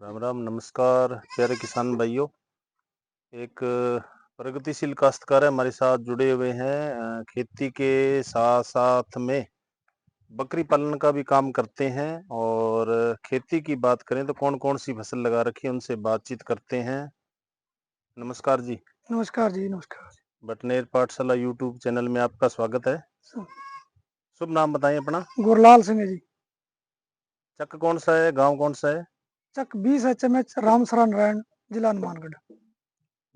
राम राम नमस्कार प्यारे किसान भाइयों। एक प्रगतिशील काश्तकार है हमारे साथ जुड़े हुए हैं। खेती के साथ साथ में बकरी पालन का भी काम करते हैं। और खेती की बात करें तो कौन कौन सी फसल लगा रखी है उनसे बातचीत करते हैं। नमस्कार जी। नमस्कार जी, नमस्कार। बटनेर पाठशाला यूट्यूब चैनल में आपका स्वागत है। शुभ नाम बताएं अपना। गुरलाल सिंह है जी। चक कौन सा है, गांव कौन सा है? चक 20 HMH रामसरा नारायण, जिला हनुमानगढ़।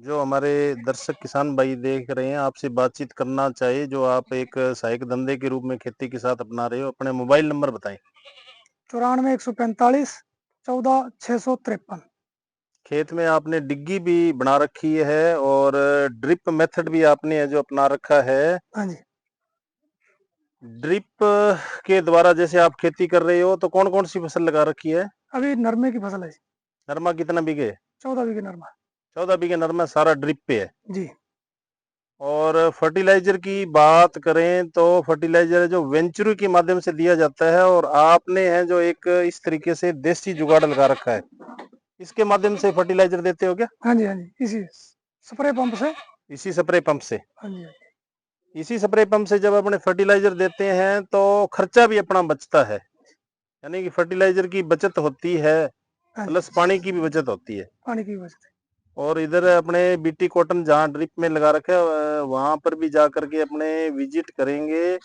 जो हमारे दर्शक किसान भाई देख रहे हैं, आपसे बातचीत करना चाहिए, जो आप एक सहायक धंधे के रूप में खेती के साथ अपना रहे हो, अपने मोबाइल नंबर बताएं। 94 145 14 653। खेत में आपने डिग्गी भी बना रखी है और ड्रिप मेथड भी आपने है जो अपना रखा है। हाँ जी। ड्रिप के द्वारा जैसे आप खेती कर रहे हो तो कौन कौन सी फसल लगा रखी है? अभी नरमे की फसल है जी। नरमा कितना बीघे? 14 बीघे नरमा 14 बीघे नरमा सारा ड्रिप पे है। जी। और फर्टिलाइजर की बात करें तो फर्टिलाइजर है जो वेंचुरी के माध्यम से दिया जाता है, और आपने है जो एक इस तरीके से देसी जुगाड़ लगा रखा है, इसके माध्यम से फर्टिलाइजर देते हो क्या? हाँ जी, हाँ जी, इसी स्प्रे पंप से। इसी स्प्रे पंप से? हाँ जी, हाँ जी। इसी स्प्रे पंप से जब अपने फर्टिलाइजर देते हैं तो खर्चा भी अपना बचता है, यानी कि फर्टिलाइजर की बचत होती है, हाँ जी, प्लस पानी की भी बचत होती है। पानी की वजह से। और इधर अपने बीटी कॉटन जहाँ ड्रिप में लगा रखे है वहां पर भी जा करके अपने विजिट करेंगे।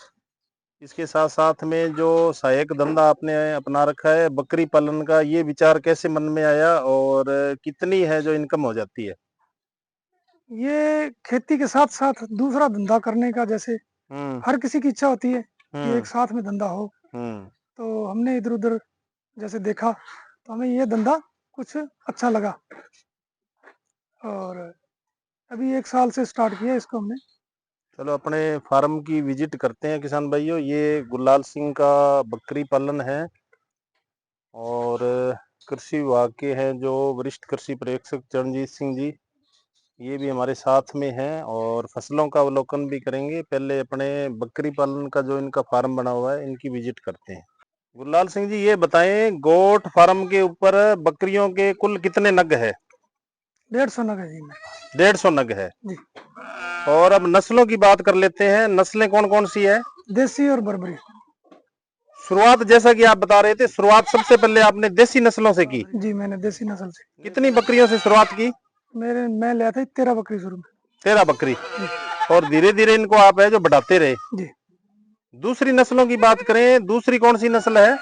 इसके साथ साथ में जो सहायक धंधा आपने अपना रखा है बकरी पालन का, ये विचार कैसे मन में आया और कितनी है जो इनकम हो जाती है? ये खेती के साथ साथ दूसरा धंधा करने का, जैसे हर किसी की इच्छा होती है कि एक साथ में धंधा हो। तो हमने इधर उधर जैसे देखा तो हमें ये धंधा कुछ अच्छा लगा, और अभी 1 साल से स्टार्ट किया इसको हमने। चलो अपने फार्म की विजिट करते हैं किसान भाइयों। ये गुरलाल सिंह का बकरी पालन है, और कृषि विभाग के हैं जो वरिष्ठ कृषि प्रेक्षक चरणजीत सिंह जी, ये भी हमारे साथ में हैं और फसलों का अवलोकन भी करेंगे। पहले अपने बकरी पालन का जो इनका फार्म बना हुआ है इनकी विजिट करते हैं। गुरलाल सिंह जी ये बताएं, गोट फार्म के ऊपर बकरियों के कुल कितने नग है? 150 नग है जी। 150 नग है जी। और अब नस्लों की बात कर लेते हैं। नस्लें कौन कौन सी है? देसी और बर्बरी। शुरुआत जैसा कि आप बता रहे थे, शुरुआत सबसे पहले आपने देसी नस्लों से की। जी, मैंने देसी नस्ल से। कितनी बकरियों से शुरुआत की? मैं लिया था 13 बकरी शुरू में। 13 बकरी, और धीरे धीरे इनको आप है जो बढ़ाते रहे। जी। दूसरी नस्लों की बात करें, दूसरी कौन सी नस्ल है?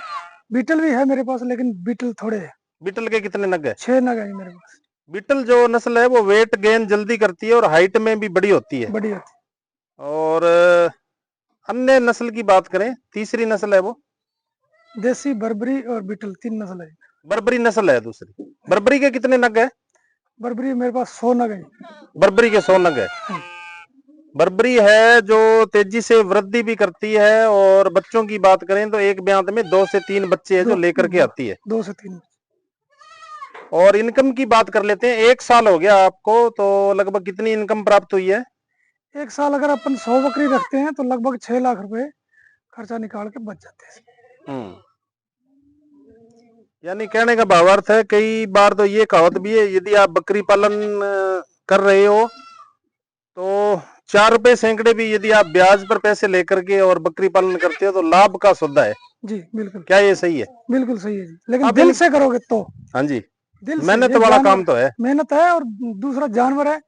बीटल भी है मेरे पास, लेकिन बीटल थोड़े है। बीटल के कितने नग है? 6 नग है मेरे पास। बीटल जो नस्ल है वो वेट गेन जल्दी करती है और हाइट में भी बड़ी होती है। बड़ी होती है। और अन्य नस्ल की बात करें, तीसरी नस्ल है वो देसी, बर्बरी और बीटल, 3 नस्ल है। बर्बरी नस्ल है दूसरी। बर्बरी के कितने नग है? बर्बरी मेरे पास 100 नग है। बर्बरी के 100 नग है। बर्बरी है जो तेजी से वृद्धि भी करती है, और बच्चों की बात करें तो एक ब्यात में 2 से 3 बच्चे है जो लेकर के आती है। 2 से 3। और इनकम की बात कर लेते हैं। 1 साल हो गया आपको, तो लगभग कितनी इनकम प्राप्त हुई है? 1 साल अगर अपन 100 बकरी रखते हैं तो लगभग 6 लाख रुपए खर्चा निकाल के बच जाते हैं। यानी कहने का भावार्थ है, कई बार तो ये कहावत भी है, यदि आप बकरी पालन कर रहे हो तो 4 रुपए सैकड़े भी यदि आप ब्याज पर पैसे लेकर के और बकरी पालन करते हो तो लाभ का सौदा है। जी बिल्कुल। क्या ये सही है? बिल्कुल सही है जी, लेकिन दिल से करोगे तो। हाँ जी, दिल से। मेहनत वाला काम तो है। मेहनत है, और दूसरा जानवर है,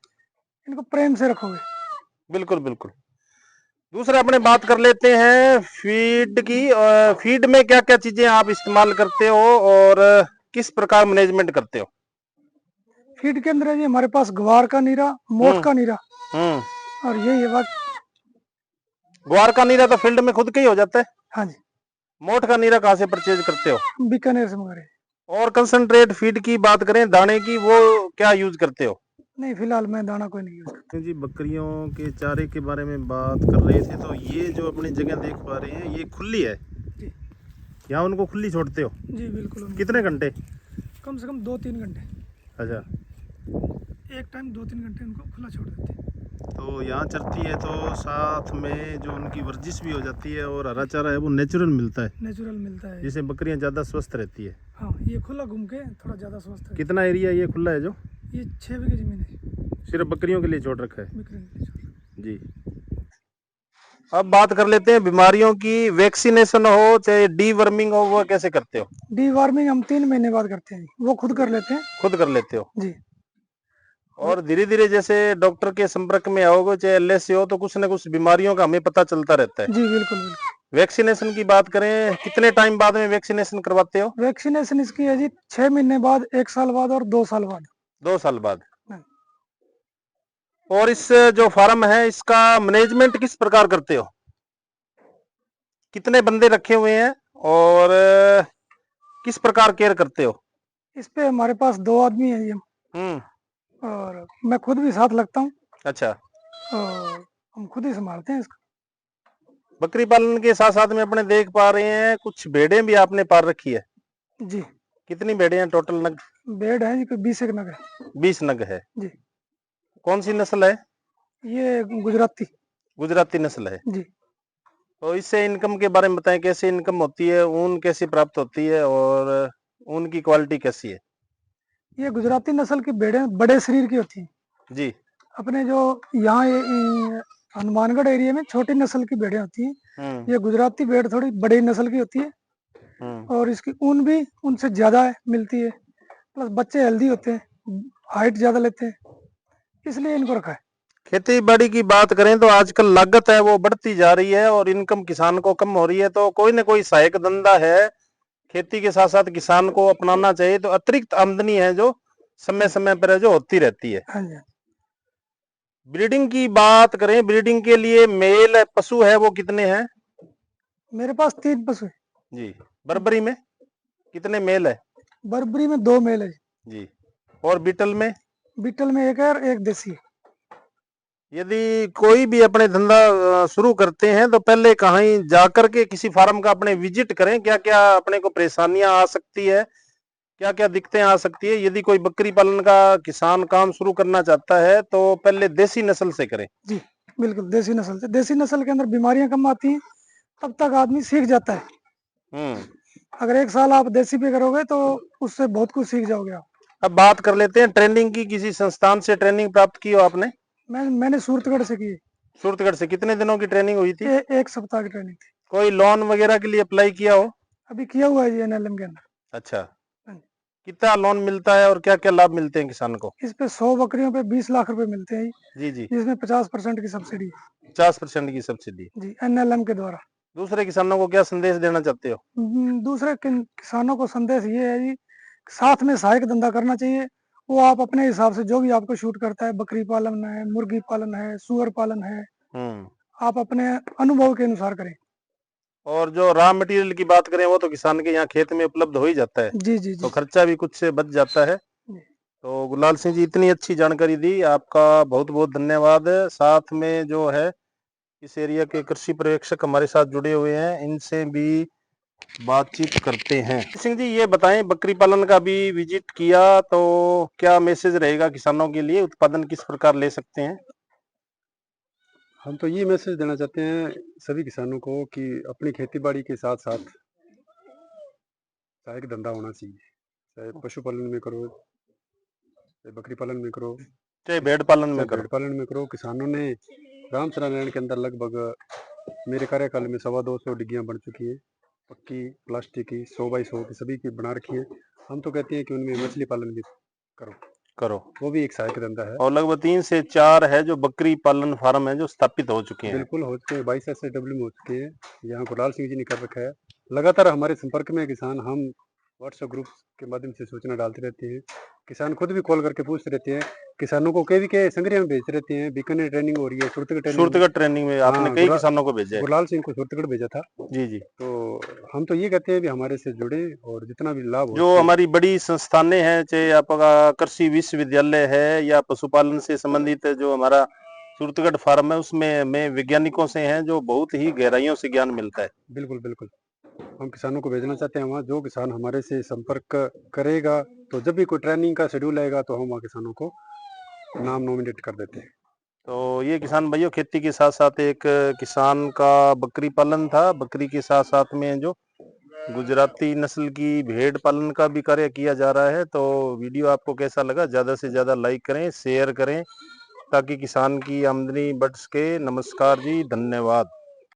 इनको प्रेम से रखोगे। बिल्कुल बिल्कुल। दूसरा अपने बात कर लेते हैं फीड की। फीड में क्या क्या चीजें आप इस्तेमाल करते हो और किस प्रकार मैनेजमेंट करते हो? फीड के अंदर है जी हमारे पास ग्वार का नीरा, मोठ का नीरा, और यही है बात। ग्वार का नीरा तो फील्ड में खुद के ही हो जाता है। हाँ जी। मोठ का नीरा कहाँ से परचेज करते हो? बीकानेर से मंगा रहे। और कंसंट्रेट फीड की बात करें, दाने की, वो क्या यूज करते हो? नहीं, फिलहाल मैं दाना कोई नहीं यूज करता जी। बकरियों के चारे के बारे में बात कर रहे थे, तो ये जो अपनी जगह देख पा रहे हैं ये खुली है जी। यहाँ उनको खुली छोड़ते हो? जी बिल्कुल। कितने घंटे? कम से कम 2-3 घंटे। अच्छा, एक टाइम 2-3 घंटे उनको खुला छोड़ देते हैं। तो यहाँ चरती है तो साथ में जो उनकी वर्जिश भी हो जाती है, और हरा चारा है वो नेचुरल मिलता है। नेचुरल मिलता है, जिससे बकरियां ज़्यादा स्वस्थ रहती है। हाँ, ये खुला घूम के थोड़ा ज्यादा स्वस्थ है। कितना एरिया ये खुला है जो? ये 6 बीघे जमीन है। सिर्फ बकरियों के लिए छोड़ रखा है? बकरियों के लिए छोड़। जी। अब बात कर लेते हैं बीमारियों की। वैक्सीनेशन हो चाहे डीवर्मिंग हो, वो कैसे करते हो? डीवर्मिंग हम 3 महीने बाद करते हैं, वो खुद कर लेते हैं। खुद कर लेते हो जी। और धीरे धीरे जैसे डॉक्टर के संपर्क में आओगे चाहे एलएसए हो, तो कुछ ना कुछ बीमारियों का हमें पता चलता रहता है। जी बिल्कुल बिल्कुल। वैक्सीनेशन की बात करें, कितने टाइम बाद में वैक्सीनेशन करवाते हो? वैक्सीनेशन इसकी है जी 6 महीने बाद, 1 साल बाद और 2 साल बाद। 2 साल बाद। और इस जो फार्म है इसका मैनेजमेंट किस प्रकार करते हो? कितने बंदे रखे हुए हैं और किस प्रकार केयर करते हो? इस पे हमारे पास 2 आदमी है ये, और मैं खुद भी साथ लगता हूँ। अच्छा। और हम खुद ही संभालते हैं इसको। बकरी पालन के साथ साथ में अपने देख पा रहे हैं कुछ भेड़ें भी आपने पाल रखी है। जी। कितनी भेड़ें हैं टोटल नग? भेड़ है जी, कोई 20 एक नग है। 20 नग है जी। कौन सी नस्ल है? ये गुजराती नस्ल है जी। तो इससे इनकम के बारे में बताएं, कैसे इनकम होती है, ऊन कैसे प्राप्त होती है और ऊन की क्वालिटी कैसी है? ये गुजराती नस्ल की भेड़ें बड़े शरीर की होती हैं जी। अपने जो यहाँ हनुमानगढ़ एरिया में छोटी नस्ल की भेड़ें होती हैं। ये गुजराती भेड़ थोड़ी बड़ी नस्ल की होती है और इसकी ऊन भी उनसे ज्यादा मिलती है, प्लस बच्चे हेल्दी होते हैं, हाइट ज्यादा लेते हैं, इसलिए इनको रखा है। खेती बाड़ी की बात करें तो आजकल लागत है वो बढ़ती जा रही है और इनकम किसान को कम हो रही है, तो कोई ना कोई सहायक धंधा है खेती के साथ साथ किसान को अपनाना चाहिए, तो अतिरिक्त आमदनी है जो समय समय पर जो होती रहती है। हाँ जी। ब्रीडिंग की बात करें, ब्रीडिंग के लिए मेल पशु है वो कितने हैं? मेरे पास 3 पशु है जी। बर्बरी में कितने मेल है? बर्बरी में 2 मेल है जी। और बीटल में? बीटल में 1 है और 1 देसी है। यदि कोई भी अपने धंधा शुरू करते हैं तो पहले कहीं जाकर के किसी फार्म का अपने विजिट करें, क्या क्या अपने को परेशानियां आ सकती है, क्या क्या दिक्कतें आ सकती है। यदि कोई बकरी पालन का किसान काम शुरू करना चाहता है तो पहले देसी नस्ल से करें। जी बिल्कुल, देसी नस्ल से। देसी नस्ल के अंदर बीमारियां कम आती हैं, तब तक आदमी सीख जाता है। अगर 1 साल आप देसी पे करोगे तो उससे बहुत कुछ सीख जाओगे आप। अब बात कर लेते हैं ट्रेनिंग की। किसी संस्थान से ट्रेनिंग प्राप्त की हो आपने? मैंने सूरतगढ़ से की। सूरतगढ़ से कितने दिनों की ट्रेनिंग हुई थी? 1 सप्ताह की ट्रेनिंग थी। कोई लोन वगैरह के लिए अप्लाई किया हो? अभी किया हुआ है जी NLM के अंदर। अच्छा। कितना लोन मिलता है और क्या क्या लाभ मिलते हैं किसान को? इस पे 100 बकरियों पे 20 लाख रुपए मिलते हैं जी जी। जिसमें 50% की सब्सिडी है। 50% की सब्सिडी जी, NLM के द्वारा। दूसरे किसानों को क्या संदेश देना चाहते हो? दूसरे किसानों को संदेश ये है जी, साथ में सहायक धंधा करना चाहिए। वो आप अपने हिसाब से जो भी आपको शूट करता है, बकरी पालन है, मुर्गी पालन है, सुअर पालन है, आप अपने अनुभव के अनुसार करें। और जो रॉ मटेरियल की बात करें वो तो किसान के यहाँ खेत में उपलब्ध हो ही जाता है। जी जी जी। तो खर्चा भी कुछ से बच जाता है। तो गुलाल सिंह जी इतनी अच्छी जानकारी दी, आपका बहुत बहुत धन्यवाद। साथ में जो है इस एरिया के कृषि पर्यवेक्षक हमारे साथ जुड़े हुए हैं, इनसे भी बातचीत करते हैं। सिंह जी ये बताएं, बकरी पालन का भी विजिट किया तो क्या मैसेज रहेगा किसानों के लिए, उत्पादन किस प्रकार ले सकते हैं? हम तो ये मैसेज देना चाहते हैं सभी किसानों को कि अपनी खेती बाड़ी के साथ साथ सहायक धंधा होना चाहिए, चाहे पशुपालन में करो, चाहे बकरी पालन में करो, चाहे भेड़ पालन में करो। भेड़ पालन में करो। किसानों ने रामचरण लैंड के अंदर लगभग मेरे कार्यकाल में 250 डिग्गियां बन चुकी है, पक्की प्लास्टिक की 100 बाई 100 की सभी की बना रखी है। हम तो कहते हैं कि उनमें मछली पालन भी करो, वो भी एक सहायक धंधा है। और लगभग 3 से 4 है जो बकरी पालन फार्म है जो स्थापित हो चुके हैं। बिल्कुल हो चुके हैं, 22 SSW में हो चुके हैं। यहाँ गुलाल सिंह जी ने कर रखा है। लगातार हमारे संपर्क में किसान, हम व्हाट्सएप ग्रुप के माध्यम से सूचना डालते रहते हैं। किसान खुद भी कॉल करके पूछते रहते हैं। किसानों को KVK संग्रह में भेजते रहते हैं। बीकानेर ट्रेनिंग हो रही है, सूरतगढ़ ट्रेनिंग में आपने कई किसानों को भेजा है। गुलाल सिंह को सूरतगढ़ भेजा था। जी जी। तो हम तो ये कहते हैं कि हमारे से जुड़े और जितना भी लाभ हो, जो हमारी बड़ी संस्थानें हैं, चाहे आपका कृषि विश्वविद्यालय है या पशुपालन से संबंधित जो हमारा सूरतगढ़ फार्म है, उसमें में वैज्ञानिकों से हैं जो बहुत ही गहराइयों से ज्ञान मिलता है। बिल्कुल बिल्कुल हम किसानों को भेजना चाहते हैं वहाँ। जो किसान हमारे से संपर्क करेगा तो जब भी कोई ट्रेनिंग का शेड्यूल आएगा तो हम वहाँ किसानों को नाम नॉमिनेट कर देते हैं। तो ये किसान भाइयों, खेती के साथ साथ एक किसान का बकरी पालन था, बकरी के साथ साथ में जो गुजराती नस्ल की भेड़ पालन का भी कार्य किया जा रहा है। तो वीडियो आपको कैसा लगा, ज़्यादा से ज़्यादा लाइक करें, शेयर करें, ताकि किसान की आमदनी बढ़ सके। नमस्कार जी, धन्यवाद।